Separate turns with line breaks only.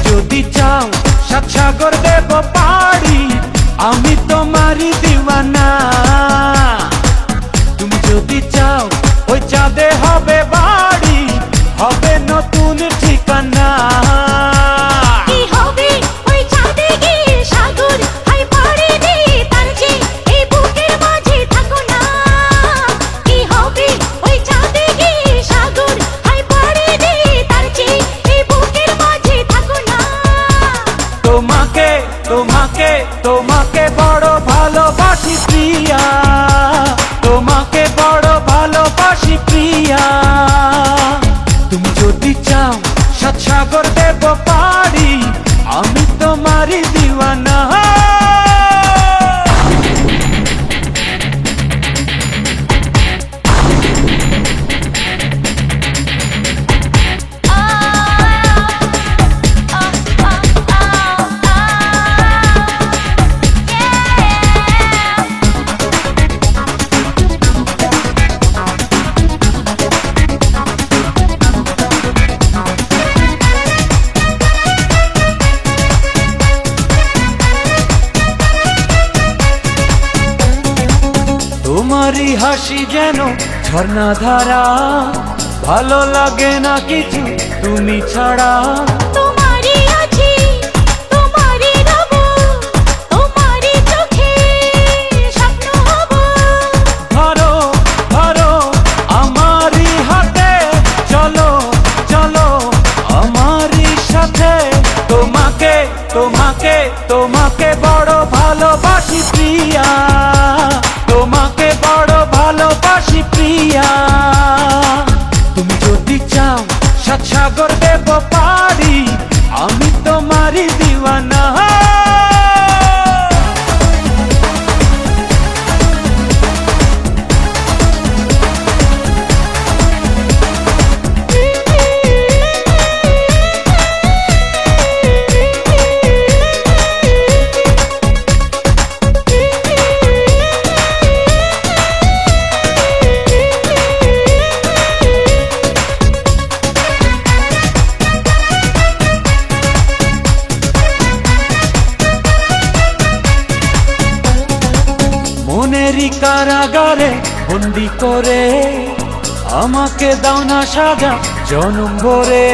যদি চাও সাত সাগর দেব পাড়ি, আমি তোমারই দিওয়ানা। তুমি যদি চাও ওই চাঁদে হবে বাড়ি, হবে নতুন ঠিকানা।
কি হবে ওই চাঁদে গিয়ে সাগর হাই পাড়ি দিয়ে তার যে এই বুকের মাঝে থাকো না। কি হবে ওই চাঁদে গিয়ে সাগর হাই পাড়ি দিয়ে তার যে এই বুকের মাঝে থাকো না।
তোমাকে তোমাকে তোমাকে বড় ভালোবাসি প্রিয়া, তোমাকে বড় ভালোবাসি প্রিয়া। তুমি যদি চাও সাত সাগর দেব পাড়ি, আমি তোমারই দিওয়ানা। তোমারই হাসি যেন ঝর্ণা ধারা, ভালো লাগে না কিছু তুমি ছাড়া।
তোমারই আছি তোমারই রব, তোমারই চোখে স্বপ্ন হব।
ধরো ধরো আমারই হাতে, চলো চলো আমারই সাথে। তোমাকে তোমাকে তোমাকে বড় ভালোবাসি প্রিয়া, তোমাকে বড় ভালোবাসি প্রিয়া। তুমি যদি চাও সাত সাগর দেব পাড়ি, আমি তোমারই দিওয়ানা। মনেরই কারাগারে বন্দি করে, আমাকে দাও না সাজা জনম ভরে।